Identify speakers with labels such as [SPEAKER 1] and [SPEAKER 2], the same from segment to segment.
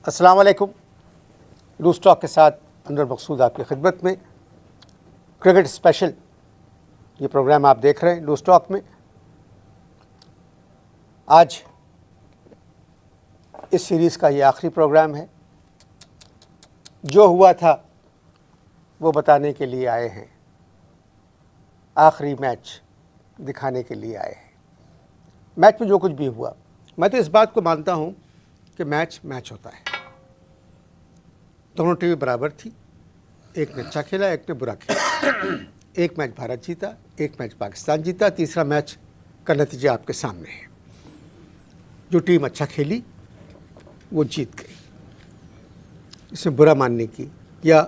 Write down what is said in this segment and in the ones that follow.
[SPEAKER 1] السلام علیکم. روس ٹاک کے ساتھ انور مقصود آپ کی خدمت میں. کرکٹ اسپیشل یہ پروگرام آپ دیکھ رہے ہیں روس ٹاک میں. آج اس سیریز کا یہ آخری پروگرام ہے. جو ہوا تھا وہ بتانے کے لیے آئے ہیں, آخری میچ دکھانے کے لیے آئے ہیں. میچ میں جو کچھ بھی ہوا, میں تو اس بات کو مانتا ہوں کہ میچ ہوتا ہے. دونوں ٹیمیں برابر تھی, ایک نے اچھا کھیلا, ایک نے برا کھیلا. ایک میچ بھارت جیتا, ایک میچ پاکستان جیتا, تیسرا میچ کا نتیجہ آپ کے سامنے ہے. جو ٹیم اچھا کھیلی وہ جیت گئی. اس میں برا ماننے کی یا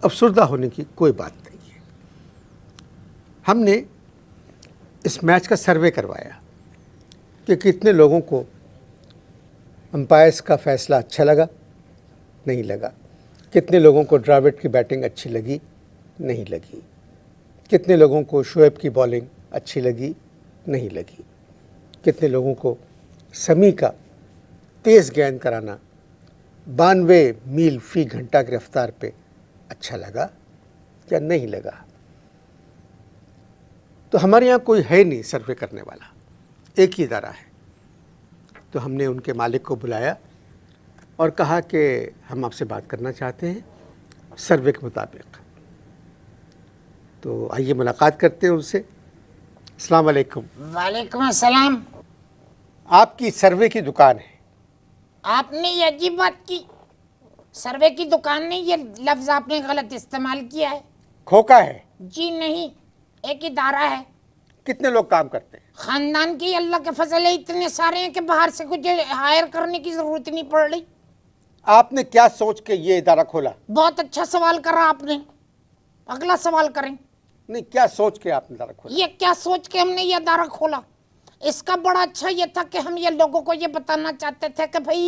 [SPEAKER 1] افسردہ ہونے کی کوئی بات نہیں ہے. ہم نے اس میچ کا سروے کروایا کہ کتنے لوگوں کو امپائرس کا فیصلہ اچھا لگا, نہیں لگا. کتنے لوگوں کو ڈراوڈ کی بیٹنگ اچھی لگی, نہیں لگی. کتنے لوگوں کو شعیب کی بالنگ اچھی لگی, نہیں لگی. کتنے لوگوں کو سمی کا تیز گیند کرانا 92 میل فی گھنٹہ کی رفتار پہ اچھا لگا یا نہیں لگا. تو ہمارے یہاں کوئی ہے نہیں سروے کرنے والا, ایک ہی ادارہ ہے. تو ہم نے ان کے مالک کو بلایا اور کہا کہ ہم آپ سے بات کرنا چاہتے ہیں سروے کے مطابق. تو آئیے ملاقات کرتے ہیں ان سے. السلام علیکم.
[SPEAKER 2] وعلیکم السلام.
[SPEAKER 1] آپ کی سروے کی دکان ہے.
[SPEAKER 2] آپ نے یہ عجیب بات کی. سروے کی دکان نہیں, یہ لفظ آپ نے غلط استعمال کیا ہے.
[SPEAKER 1] کھوکا ہے.
[SPEAKER 2] جی نہیں, ایک ادارہ ہے.
[SPEAKER 1] کتنے لوگ کام کرتے ہیں؟
[SPEAKER 2] خاندان کی اللہ کے فضل ہے اتنے سارے ہیں کہ باہر سے کچھ ہائر کرنے کی ضرورت نہیں پڑ رہی.
[SPEAKER 1] آپ نے کیا سوچ کے یہ ادارہ کھولا؟
[SPEAKER 2] بہت اچھا سوال کرا آپ نے. اگلا سوال کریں.
[SPEAKER 1] نہیں, کیا سوچ کے آپ نے ادارہ کھولا؟
[SPEAKER 2] یہ کیا سوچ کے ہم نے یہ ادارہ کھولا, اس کا بڑا اچھا یہ تھا کہ ہم یہ لوگوں کو یہ بتانا چاہتے تھے کہ بھائی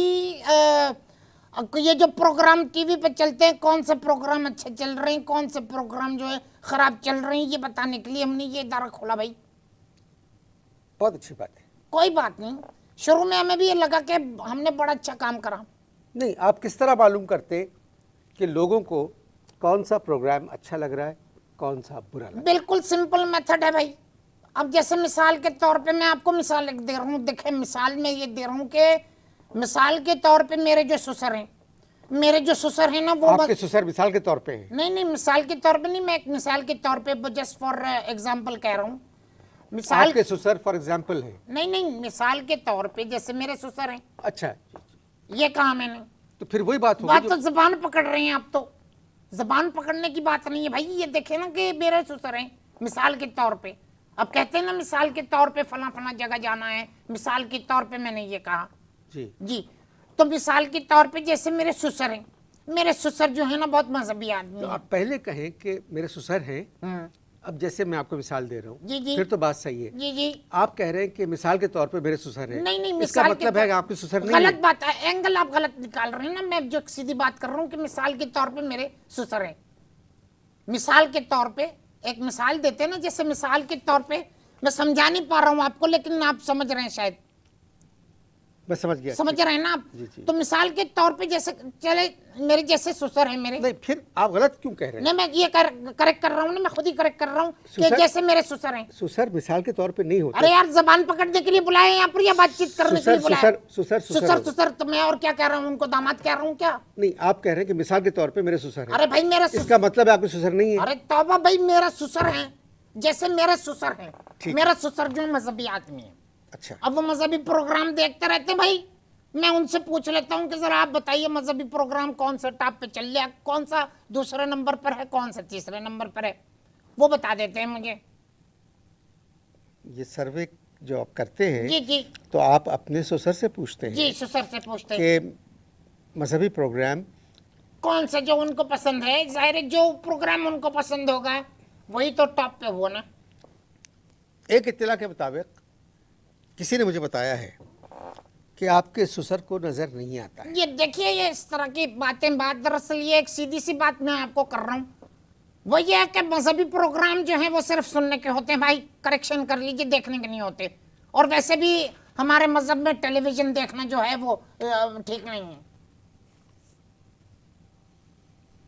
[SPEAKER 2] یہ جو پروگرام ٹی وی پہ چلتے ہیں کون سے پروگرام اچھے چل رہے ہیں, کون سے پروگرام جو ہے خراب چل رہے ہیں, یہ بتانے کے لیے ہم نے یہ ادارہ کھولا. بھائی
[SPEAKER 1] بہت اچھی بات ہے.
[SPEAKER 2] کوئی بات نہیں, شروع میں ہمیں بھی یہ لگا کہ ہم نے بڑا اچھا کام کرا.
[SPEAKER 1] نہیں, آپ کس طرح معلوم کرتے کہ لوگوں کو کون سا پروگرام اچھا لگ رہا ہے, کون سا برا لگ رہا ہے؟
[SPEAKER 2] بالکل سمپل میتھڈ ہے بھائی. اب جیسے مثال کے طور پہ میں آپ کو مثال دے رہا ہوں. دیکھیں مثال میں یہ دے رہا ہوں کہ مثال کے طور پہ میرے جو سسر ہیں, نا وہ
[SPEAKER 1] آپ کے سسر مثال کے طور پہ ہیں؟
[SPEAKER 2] نہیں مثال کے طور پہ نہیں, میں ایک مثال کے طور پہ جسٹ فار ایگزامپل کہہ رہا ہوں.
[SPEAKER 1] آپ کے سسر فار ایگزامپل ہیں؟
[SPEAKER 2] نہیں مثال کے طور پہ جیسے میرے سسر ہیں.
[SPEAKER 1] اچھا,
[SPEAKER 2] یہ کہا میں نے.
[SPEAKER 1] تو پھر وہی بات ہوگی.
[SPEAKER 2] بات تو زبان پکڑ رہے ہیں آپ. تو زبان پکڑنے کی بات نہیں ہے بھائی. یہ دیکھیں نا کہ میرے سسر ہیں مثال کے طور پہ. اب کہتے ہیں نا مثال کے طور پہ فلاں فلاں جگہ جانا ہے, مثال کے طور پہ میں نے یہ کہا. جی تو مثال کے طور پہ جیسے میرے سسر ہیں, میرے سسر جو ہے نا بہت مذہبی آدمی
[SPEAKER 1] تو
[SPEAKER 2] ہیں.
[SPEAKER 1] آپ پہلے کہیں کہ میرے سسر ہیں. اب جیسے میں آپ کو مثال دے رہا ہوں,
[SPEAKER 2] جی
[SPEAKER 1] پھر تو بات صحیح ہے.
[SPEAKER 2] جی
[SPEAKER 1] آپ کہہ رہے ہیں کہ مثال کے طور پہ میرے سسر ہیں.
[SPEAKER 2] نہیں
[SPEAKER 1] اس کا مطلب ہے کہ آپ کے سسر نہیں ہیں.
[SPEAKER 2] غلط بات ہے, اینگل آپ غلط نکال رہے ہیں نا. میں جو سیدھی بات کر رہا ہوں کہ مثال کے طور پہ میرے سسر ہیں. مثال کے طور پہ ایک مثال دیتے ہیں نا, جیسے مثال کے طور پہ میں سمجھا نہیں پا رہا ہوں آپ کو, لیکن آپ سمجھ رہے ہیں شاید.
[SPEAKER 1] میں سمجھ گیا.
[SPEAKER 2] سمجھ رہے ہیں نا آپ. تو مثال کے طور پہ جیسے چلے میرے جیسے سسر ہیں میرے.
[SPEAKER 1] نہیں, پھر آپ غلط کیوں کہہ رہے ہیں؟
[SPEAKER 2] نہیں میں یہ کریکٹ کر رہا ہوں نا, میں خود ہی کریکٹ کر رہا ہوں کہ جیسے میرے سسر ہیں.
[SPEAKER 1] سسر مثال کے طور پہ نہیں ہوتے.
[SPEAKER 2] ارے یار زبان پکڑنے کے لیے بلائے یہاں پر یا بات چیت کرنے کے لیے بلائے؟ سسر تو میں اور کیا کہہ رہا ہوں, ان کو داماد کہہ رہا ہوں کیا؟
[SPEAKER 1] نہیں, آپ کہہ رہے ہیں کہ مثال کے طور پہ میرے سسر ہیں.
[SPEAKER 2] ارے بھائی میرا
[SPEAKER 1] اس کا مطلب ہے آپ کے سسر نہیں ہیں.
[SPEAKER 2] ارے توبہ بھائی, میرا سسر ہیں جیسے میرے سسر ہیں. میرا سسر جو مذہبی آدمی ہے.
[SPEAKER 1] اچھا,
[SPEAKER 2] اب وہ مذہبی پروگرام دیکھتے رہتے ہیں بھائی. میں ان سے پوچھ لیتا ہوں کہ ذرا آپ بتائیے مذہبی پروگرام کون سا ٹاپ پہ چل رہا ہے, کون سا دوسرے نمبر پر ہے, کون سا تیسرے نمبر پر ہے, وہ بتا دیتے ہیں مجھے.
[SPEAKER 1] یہ سروے جو آپ کرتے ہیں
[SPEAKER 2] جی
[SPEAKER 1] تو آپ اپنے سسر سے پوچھتے ہیں؟
[SPEAKER 2] جی سسر سے پوچھتے ہیں
[SPEAKER 1] کہ مذہبی پروگرام
[SPEAKER 2] کون سا جو ان کو پسند ہے. ظاہر ہے جو پروگرام ان کو پسند ہوگا وہی تو ٹاپ پہ ہوا نا.
[SPEAKER 1] ایک اطلاع کے مطابق کسی نے مجھے بتایا ہے کہ آپ کے سسر کو نظر نہیں آتا ہے.
[SPEAKER 2] یہ دیکھیے, یہ اس طرح کی باتیں دراصل یہ ایک سیدھی سی بات میں آپ کو کر رہا ہوں. وہ یہ ہے کہ مذہبی پروگرام جو ہیں وہ صرف سننے کے ہوتے ہیں بھائی, کریکشن کر لیجیے, دیکھنے کے نہیں ہوتے. اور ویسے بھی ہمارے مذہب میں ٹیلی ویژن دیکھنا جو ہے وہ ٹھیک نہیں ہے.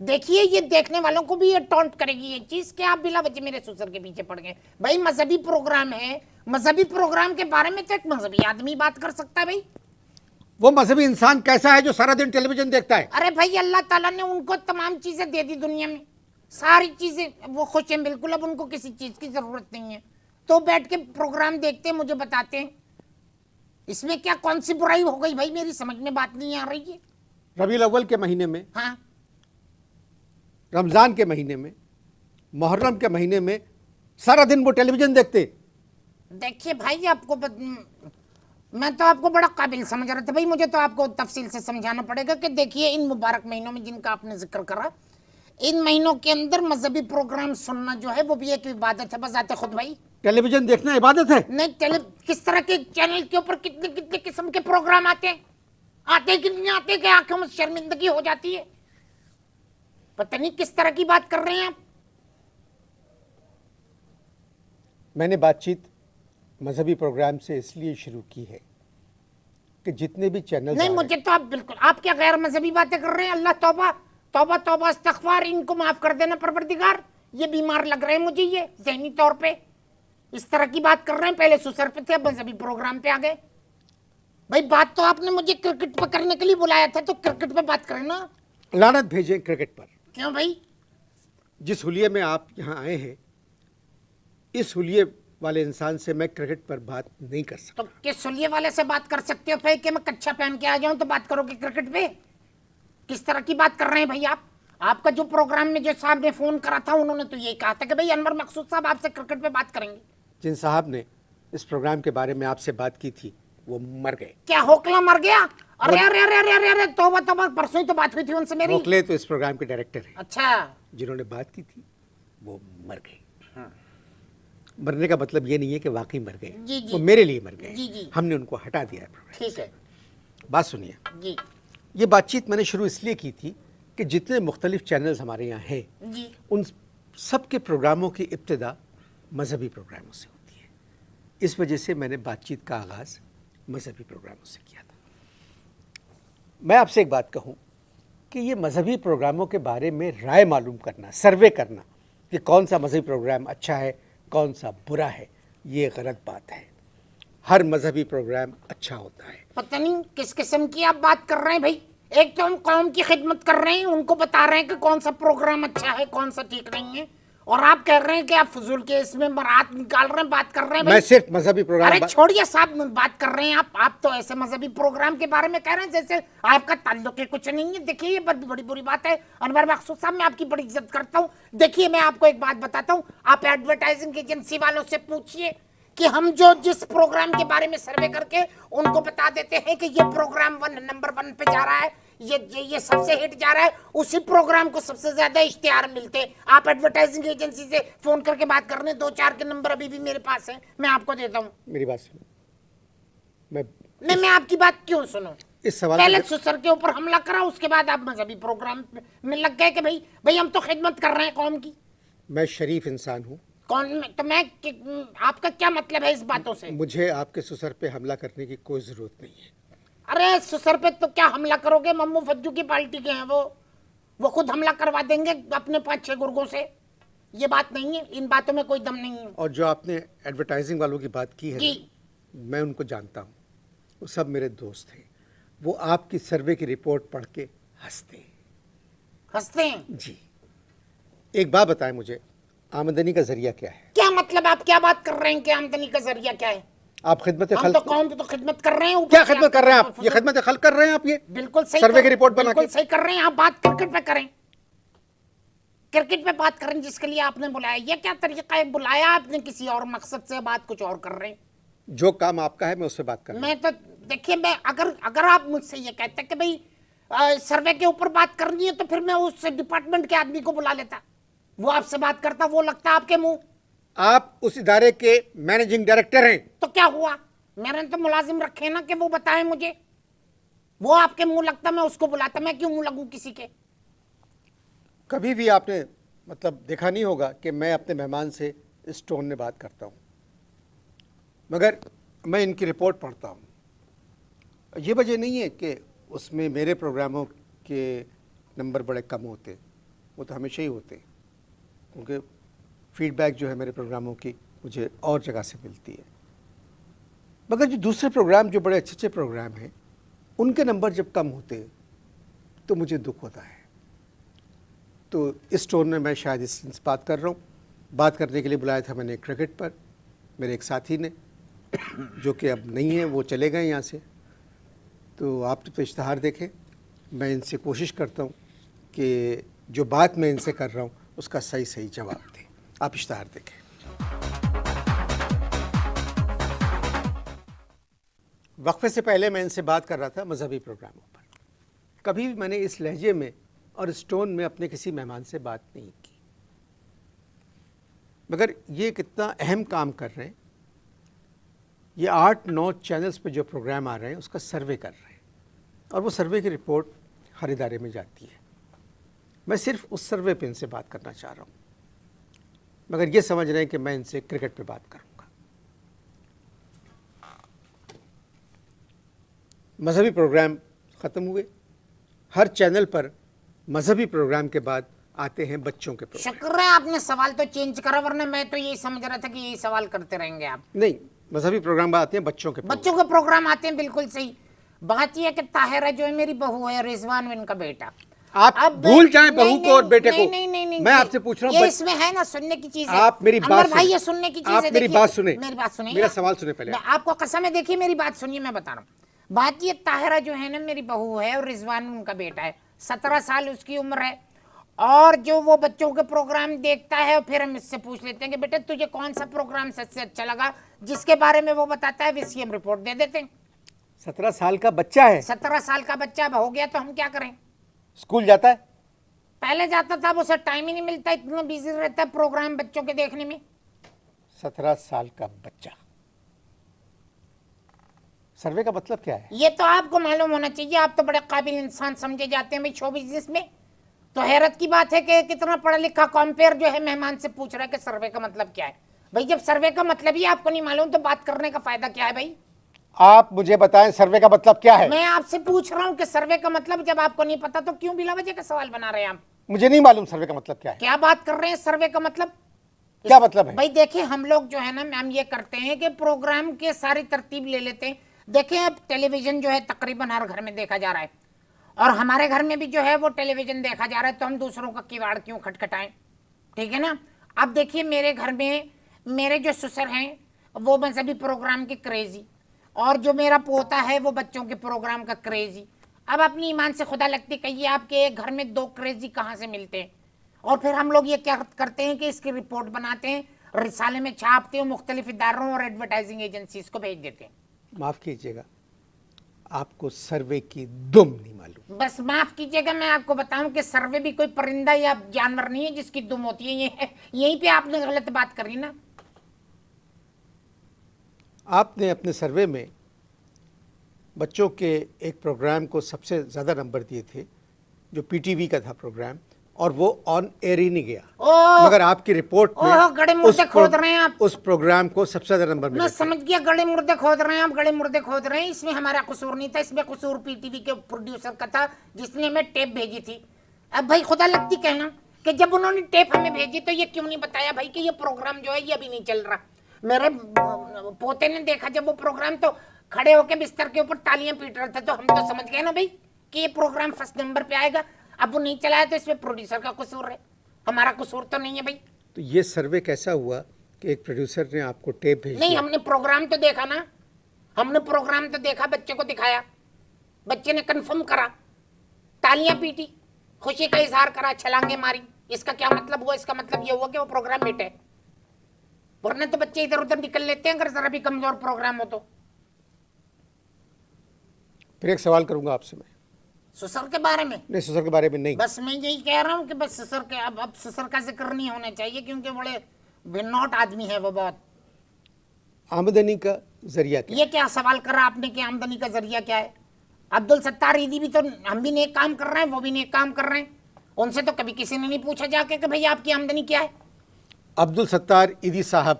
[SPEAKER 2] دیکھیے یہ دیکھنے والوں کو بھی یہ ٹونٹ کرے گی یہ چیز کہ آپ بلا وجہ میرے سسر کے پیچھے پڑ گئے. بھائی مذہبی پروگرام ہے, مذہبی پروگرام کے بارے میں تو ایک مذہبی آدمی بات کر سکتا ہے. بھائی
[SPEAKER 1] وہ مذہبی انسان کیسا ہے جو سارا دن ٹیلی ویژن دیکھتا ہے؟
[SPEAKER 2] ارے بھائی اللہ تعالیٰ نے ان کو تمام چیزیں دے دی دنیا میں, ساری چیزیں وہ خوش ہیں بالکل, اب ان کو کسی چیز کی ضرورت نہیں ہے, تو بیٹھ کے پروگرام دیکھتے ہیں, مجھے بتاتے ہیں اس میں کیا کون سی برائی ہو گئی. بھائی میری سمجھ میں بات نہیں آ رہی ہے.
[SPEAKER 1] ربیع الاول کے مہینے میں,
[SPEAKER 2] ہاں
[SPEAKER 1] رمضان کے مہینے میں, محرم کے مہینے میں سارا دن وہ ٹیلی ویژن دیکھتے.
[SPEAKER 2] دیکھیے بھائی آپ کو میں تو آپ کو بڑا قابل سمجھ رہا تھا. بھائی مجھے تو آپ کو تفصیل سے سمجھانا پڑے گا کہ دیکھیے ان مبارک مہینوں میں جن کا آپ نے ذکر کرا, ان مہینوں کے اندر مذہبی پروگرام سننا جو ہے وہ بھی ایک عبادت ہے بذات خود. بھائی
[SPEAKER 1] ٹیلی ویژن دیکھنا عبادت ہے؟
[SPEAKER 2] نہیں, کس طرح کے چینل کے اوپر کتنے کتنے قسم کے پروگرام آتے ہیں کہ نہیں آتے کہ آنکھوں میں شرمندگی ہو جاتی ہے. پتہ نہیں کس طرح کی بات کر رہے ہیں آپ.
[SPEAKER 1] میں نے بات چیت مذہبی پروگرام سے اس لیے شروع کی ہے کہ جتنے بھی چینل
[SPEAKER 2] نہیں, مجھے تو آپ بالکل, آپ کیا غیر مذہبی باتیں کر رہے ہیں. اللہ توبہ توبہ توبہ استغفار, ان کو معاف کر دینا پروردگار. یہ بیمار لگ رہے ہیں مجھے یہ ذہنی طور پہ, اس طرح کی بات کر رہے ہیں. پہلے سسر پہ تھے, اب مذہبی پروگرام پہ آ گئے. بھائی بات تو آپ نے مجھے کرکٹ پہ کرنے کے لیے بلایا تھا, تو کرکٹ پہ بات کریں نا.
[SPEAKER 1] لعنت بھیجیں کرکٹ پر.
[SPEAKER 2] کیوں بھائی؟
[SPEAKER 1] جس حلیے میں آپ یہاں آئے ہیں, اس حلیے والے انسان سے میں کرکٹ پر بات نہیں کر سکتا.
[SPEAKER 2] تو کس سلیے والے سے بات کر سکتے ہو بھائی کہ میں کچھا پہن کے آ جاؤں تو بات کرو گے کرکٹ پہ؟ کس طرح کی بات کر رہے ہیں بھائی آپ؟ آپ کا جو پروگرام میں جو صاحب نے فون کرا تھا انہوں نے تو یہی کہا تھا کہ بھائی انور مقصود صاحب آپ سے کرکٹ پہ بات کریں گے.
[SPEAKER 1] جن صاحب نے اس پروگرام کے بارے میں آپ سے بات کی تھی وہ مر گئے.
[SPEAKER 2] کیا ہوکلا مر گیا؟ ارے ارے ارے ارے ارے ارے توبہ توبہ, پرسوں ہی تو بات ہوئی تھی ان سے میری.
[SPEAKER 1] موکلے تو اس پروگرام کے ڈائریکٹر ہیں.
[SPEAKER 2] اچھا,
[SPEAKER 1] جنہوں نے بات کی تھی وہ مر گئے. مرنے کا مطلب یہ نہیں ہے کہ واقعی مر گئے,
[SPEAKER 2] جی جی,
[SPEAKER 1] وہ میرے لیے مر گئے.
[SPEAKER 2] جی جی,
[SPEAKER 1] ہم نے ان کو ہٹا دیا ہے پروگرام سے.
[SPEAKER 2] ٹھیک ہے.
[SPEAKER 1] بات سنیے,
[SPEAKER 2] جی
[SPEAKER 1] یہ بات چیت میں نے شروع اس لیے کی تھی کہ جتنے مختلف چینلز ہمارے یہاں ہیں
[SPEAKER 2] جی,
[SPEAKER 1] ان سب کے پروگراموں کی ابتدا مذہبی پروگراموں سے ہوتی ہے. اس وجہ سے میں نے بات چیت کا آغاز مذہبی پروگراموں سے کیا تھا. میں آپ سے ایک بات کہوں کہ یہ مذہبی پروگراموں کے بارے میں رائے معلوم کرنا, سروے کرنا کہ کون سا مذہبی پروگرام اچھا ہے کون سا برا ہے, یہ غلط بات ہے. ہر مذہبی پروگرام اچھا ہوتا ہے.
[SPEAKER 2] پتہ نہیں کس قسم کی آپ بات کر رہے ہیں بھائی. ایک تو ہم قوم کی خدمت کر رہے ہیں, ان کو بتا رہے ہیں کہ کون سا پروگرام اچھا ہے کون سا ٹھیک نہیں ہے, اور آپ کہہ رہے ہیں کہ آپ فضول کے اس میں مراد نکال رہے ہیں, بات کر رہے ہیں
[SPEAKER 1] میں
[SPEAKER 2] بھائی.
[SPEAKER 1] صرف مذہبی پروگرام
[SPEAKER 2] ارے چھوڑیے صاحب, بات کر رہے ہیں آپ تو ایسے مذہبی پروگرام کے بارے میں کہہ رہے ہیں جیسے آپ کا تعلق ہے کچھ نہیں ہے. دیکھیے یہ بڑی بری بات ہے. انور مقصود صاحب میں آپ کی بڑی عزت کرتا ہوں. دیکھیے میں آپ کو ایک بات بتاتا ہوں, آپ ایڈورٹائزنگ ایجنسی والوں سے پوچھئے کہ ہم جو جس پروگرام کے بارے میں سروے کر کے ان کو بتا دیتے ہیں کہ یہ پروگرام نمبر 1 پہ جا رہا ہے, یہ سب سے ہٹ جا رہا ہے, اسی پروگرام کو سب سے زیادہ اشتہار ملتے. آپ ایڈورٹائزنگ ایجنسی سے فون کر کے بات کر رہے ہیں, 2-4 کے نمبر ابھی بھی میرے پاس ہیں, میں آپ کو دیتا ہوں.
[SPEAKER 1] میری بات سنو.
[SPEAKER 2] میں آپ کی بات کیوں سنوں؟
[SPEAKER 1] اس سوال
[SPEAKER 2] پہلے سسر کے اوپر حملہ کرا, اس کے بعد آپ مذہبی پروگرام میں لگ گئے کہ بھائی ہم تو خدمت کر رہے ہیں قوم کی.
[SPEAKER 1] میں شریف انسان ہوں.
[SPEAKER 2] تو میں آپ کا کیا مطلب ہے اس باتوں سے؟
[SPEAKER 1] مجھے آپ کے سسر پہ حملہ کرنے کی کوئی ضرورت نہیں ہے.
[SPEAKER 2] ارے سسر پہ تو کیا حملہ کرو گے, ممو فجو کی پارٹی کے ہیں وہ خود حملہ کروا دیں گے اپنے 5-6 گرگوں سے. یہ بات نہیں ہے, ان باتوں میں کوئی دم نہیں ہے.
[SPEAKER 1] اور جو آپ نے ایڈورٹائزنگ والوں کی بات کی ہے
[SPEAKER 2] جی,
[SPEAKER 1] میں ان کو جانتا ہوں, وہ سب میرے دوست ہیں. وہ آپ کی سروے کی رپورٹ پڑھ کے ہنستے ہیں.
[SPEAKER 2] ہنستے ہیں؟
[SPEAKER 1] جی. ایک بات بتائیں مجھے, آمدنی کا ذریعہ کیا ہے؟
[SPEAKER 2] کیا مطلب آپ کیا بات کر رہے ہیں کہ آمدنی کا ذریعہ کیا ہے؟
[SPEAKER 1] آپ خدمت
[SPEAKER 2] ہم
[SPEAKER 1] خلق
[SPEAKER 2] تو قوم تو خدمت کر رہے ہیں.
[SPEAKER 1] کیا خدمت کر رہے ہیں آپ؟ یہ خدمت خلق کر رہے ہیں آپ. یہ
[SPEAKER 2] بالکل صحیح
[SPEAKER 1] سروے کی رپورٹ بنا کے
[SPEAKER 2] بالکل صحیح کر رہے ہیں آپ. بات کرکٹ پہ کریں, کرکٹ پہ بات کریں جس کے لیے آپ نے بلایا. یہ کیا طریقہ ہے, بلایا آپ نے کسی اور مقصد سے, بات کچھ اور کر رہے ہیں.
[SPEAKER 1] جو کام آپ کا ہے میں اس سے بات کر رہا ہوں.
[SPEAKER 2] میں تو دیکھیے, میں اگر آپ مجھ سے یہ کہتے کہ بھئی سروے کے اوپر بات کرنی ہے تو پھر میں اس ڈپارٹمنٹ کے آدمی کو بلا لیتا, وہ آپ سے بات کرتا. وہ لگتا آپ کے منہ.
[SPEAKER 1] آپ اس ادارے کے مینیجنگ ڈائریکٹر ہیں.
[SPEAKER 2] تو کیا ہوا, میں نے تو ملازم رکھے نا کہ وہ بتائیں مجھے. وہ آپ کے منہ لگتا, میں اس کو بلاتا. میں کیوں منہ لگوں کسی کے؟
[SPEAKER 1] کبھی بھی آپ نے مطلب دیکھا نہیں ہوگا کہ میں اپنے مہمان سے اس ٹون میں بات کرتا ہوں, مگر میں ان کی رپورٹ پڑھتا ہوں. یہ وجہ نہیں ہے کہ اس میں میرے پروگراموں کے نمبر بڑے کم ہوتے. وہ تو ہمیشہ ہی ہوتے ہیں، کیونکہ فیڈ بیک جو ہے میرے پروگراموں کی مجھے اور جگہ سے ملتی ہے. مگر جو دوسرے پروگرام جو بڑے اچھے اچھے پروگرام ہیں ان کے نمبر جب کم ہوتے تو مجھے دکھ ہوتا ہے. تو اس ٹون میں شاید اس سے بات کر رہا ہوں. بات کرنے کے لیے بلایا تھا میں نے کرکٹ پر میرے ایک ساتھی نے، جو کہ اب نہیں ہیں، وہ چلے گئے یہاں سے. تو آپ تو اشتہار دیکھیں، میں ان سے کوشش کرتا ہوں کہ جو بات میں ان سے کر رہا ہوں اس کا صحیح جواب دیں. آپ اشتہار دیکھیں. وقفے سے پہلے میں ان سے بات کر رہا تھا مذہبی پروگراموں پر. کبھی بھی میں نے اس لہجے میں اور اس ٹون میں اپنے کسی مہمان سے بات نہیں کی. مگر یہ کتنا اہم کام کر رہے ہیں، یہ 8-9 چینلز پہ جو پروگرام آ رہے ہیں اس کا سروے کر رہے ہیں، اور وہ سروے کی رپورٹ ہر ادارے میں جاتی ہے. میں صرف اس سروے پہ ان سے بات کرنا چاہ رہا ہوں، مگر یہ سمجھ رہے ہیں کہ میں ان سے کرکٹ پہ بات کروں گا. مذہبی پروگرام ختم ہوئے. ہر چینل پر مذہبی پروگرام کے بعد آتے ہیں بچوں کے پروگرام.
[SPEAKER 2] شکر ہے آپ نے سوال تو چینج کرا، ورنہ میں تو یہی سمجھ رہا تھا کہ یہی سوال کرتے رہیں گے آپ.
[SPEAKER 1] نہیں، مذہبی پروگرام آتے ہیں بچوں کے پروگرام.
[SPEAKER 2] بچوں کے پروگرام آتے ہیں، بالکل صحیح. بات یہ ہے کہ طاہرہ جو ہے میری بہو ہے، رضوان ان کا بیٹا.
[SPEAKER 1] آپ بھول جائیں بہو کو اور بیٹے کو.
[SPEAKER 2] نہیں،
[SPEAKER 1] میں آپ سے پوچھ رہا ہوں،
[SPEAKER 2] یہ اس میں ہے نا سننے کی چیز ہے.
[SPEAKER 1] آپ میری بات
[SPEAKER 2] بھائی یہ سننے کی چیز ہے.
[SPEAKER 1] آپ میری بات سنیں،
[SPEAKER 2] میری بات سنیں،
[SPEAKER 1] میرا سوال سنیں پہلے.
[SPEAKER 2] آپ کو قسم ہے، دیکھیے میری بات سنیے، میں بتا رہا ہوں. بات یہ طاہرہ جو ہے نا میری بہو ہے، اور رضوان ان کا بیٹا ہے. 17 سال اس کی عمر ہے. اور جو وہ بچوں کے پروگرام دیکھتا ہے، اور پھر ہم اس سے پوچھ لیتے ہیں کہ بیٹا تجھے کون سا پروگرام سب سے اچھا لگا، جس کے بارے میں وہ بتاتا ہے ویسی ہم رپورٹ دے دیتے ہیں.
[SPEAKER 1] 17 سال کا بچہ ہے.
[SPEAKER 2] 17 سال کا بچہ اب ہو گیا تو ہم کیا کریں.
[SPEAKER 1] اسکول جاتا ہے؟
[SPEAKER 2] پہلے جاتا تھا، اب اسے ٹائم ہی نہیں ملتا، اتنا بیزی رہتا ہے پروگرام بچوں کے دیکھنے میں.
[SPEAKER 1] 17 سال کا بچہ. سروے کا مطلب کیا ہے؟
[SPEAKER 2] یہ تو آپ کو معلوم ہونا چاہیے، آپ تو بڑے قابل انسان سمجھے جاتے ہیں بھائی شو بزنس میں. تو حیرت کی بات ہے کہ کتنا پڑھا لکھا کمپیئر جو ہے مہمان سے پوچھ رہا ہے کہ سروے کا مطلب کیا ہے. بھائی جب سروے کا مطلب ہی آپ کو نہیں معلوم تو بات کرنے کا فائدہ کیا ہے بھائی.
[SPEAKER 1] آپ مجھے بتائیں سروے کا مطلب کیا ہے.
[SPEAKER 2] میں آپ سے پوچھ رہا ہوں کہ سروے کا مطلب جب آپ کو نہیں پتا تو کیوں بلا وجہ کا سوال بنا رہے ہیں آپ.
[SPEAKER 1] مجھے نہیں معلوم سروے کا مطلب کیا ہے.
[SPEAKER 2] کیا بات کر رہے ہیں سروے کا مطلب
[SPEAKER 1] کیا مطلب ہے؟
[SPEAKER 2] بھائی دیکھیں ہم لوگ جو ہے نا ہم یہ کرتے ہیں کہ پروگرام کے ساری ترتیب لے لیتے ہیں. دیکھیں اب ٹیلی ویژن جو ہے تقریباً ہر گھر میں دیکھا جا رہا ہے، اور ہمارے گھر میں بھی جو ہے وہ ٹیلی ویژن دیکھا جا رہا ہے، تو ہم دوسروں کا کیواڑ کیوں کھٹکھٹائیں. ٹھیک ہے نا. اب دیکھیے میرے گھر میں میرے جو سسر ہیں وہ مذہبی پروگرام کے کریزی، اور جو میرا پوتا ہے وہ بچوں کے پروگرام کا کریزی. اب اپنی ایمان سے خدا لگتی کہیے آپ کے ایک گھر میں 2 کریزی کہاں سے ملتے ہیں. اور پھر ہم لوگ یہ کیا کرتے ہیں کہ اس کی رپورٹ بناتے ہیں، رسالے میں چھاپتے ہیں، مختلف اداروں اور ایڈورٹائزنگ ایجنسیز کو بھیج دیتے ہیں.
[SPEAKER 1] معاف کیجیے گا، آپ کو سروے کی دم نہیں معلوم.
[SPEAKER 2] بس معاف کیجیے گا، میں آپ کو بتاؤں کہ سروے بھی کوئی پرندہ یا جانور نہیں ہے جس کی دم ہوتی ہے. یہ یہیں پہ آپ نے غلط بات کری نا.
[SPEAKER 1] آپ نے اپنے سروے میں بچوں کے ایک پروگرام کو سب سے زیادہ نمبر دیے تھے، جو پی ٹی وی کا تھا پروگرام، اور وہ آن ایئر ہی نہیں گیا. مگر آپ کی رپورٹ میں
[SPEAKER 2] گڑے مردے کھود رہے ہیں آپ.
[SPEAKER 1] اس پروگرام کو سب سے زیادہ نمبر ملے.
[SPEAKER 2] میں سمجھ گیا گڑے مردے کھود رہے ہیں آپ، گڑے مردے کھود رہے ہیں. اس میں ہمارا قصور نہیں تھا، اس میں قصور پی ٹی وی کے پروڈیوسر کا تھا جس نے ہمیں ٹیپ بھیجی تھی. اب بھائی خدا لگتی کہنا کہ جب انہوں نے ٹیپ ہمیں بھیجی تو یہ کیوں نہیں بتایا بھائی کہ یہ پروگرام جو ہے یہ ابھی نہیں چل رہا. میرے پوتے نے دیکھا جب وہ پروگرام تو کھڑے ہو کے بستر کے اوپر تالیاں پیٹ رہا تھا، تو ہم تو سمجھ گئے نا بھائی کہ یہ پروگرام فرسٹ نمبر پہ آئے گا. اب وہ نہیں چلایا تو اس میں پروڈیوسر کا قصور ہے، ہمارا قصور تو نہیں ہے بھائی.
[SPEAKER 1] تو یہ سروے کیسا ہوا کہ ایک پروڈیوسر نے آپ کو ٹیپ بھیج
[SPEAKER 2] نہیں،
[SPEAKER 1] دیا؟
[SPEAKER 2] ہم نے پروگرام تو دیکھا نا، ہم نے پروگرام تو دیکھا، بچے کو دکھایا، بچے نے کنفرم کرا، تالیاں پیٹی، خوشی کا اظہار کرا، چھلانگیں ماری. اس کا کیا مطلب ہوا؟ اس کا مطلب یہ ہوا کہ وہ پروگرام ہٹ ہے. ورنہ تو بچے ادھر ادھر نکل لیتے ہیں اگر ذرا بھی کمزور پروگرام ہو تو.
[SPEAKER 1] پھر ایک سوال کروں گا آپ سے میں.
[SPEAKER 2] سسر کے بارے میں؟
[SPEAKER 1] نہیں، سسر کے بارے میں نہیں.
[SPEAKER 2] بس میں یہی کہہ رہا ہوں کہ بس سسر کے اب سسر کا ذکر نہیں ہونا چاہیے، کیونکہ بڑے بنوٹ آدمی ہے وہ بہت.
[SPEAKER 1] آمدنی کا ذریعہ کیا؟
[SPEAKER 2] یہ کیا سوال کر رہا آپ نے کہ آمدنی کا ذریعہ کیا ہے؟ عبدالستار عیدی بھی تو، ہم بھی نیک کام کر رہے ہیں، وہ بھی نیک کام کر رہے ہیں. ان سے تو کبھی کسی نے نہیں پوچھا جا کے کہ بھئی آپ کی آمدنی کیا ہے.
[SPEAKER 1] عبدالستار عیدی صاحب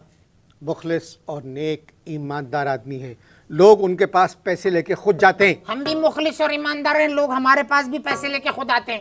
[SPEAKER 1] مخلص اور نیک ایماندار آدمی ہیں. لوگ ان کے پاس پیسے لے کے خود جاتے ہیں.
[SPEAKER 2] ہم بھی مخلص اور ایماندار ہیں، لوگ ہمارے پاس بھی پیسے لے کے خود آتے ہیں.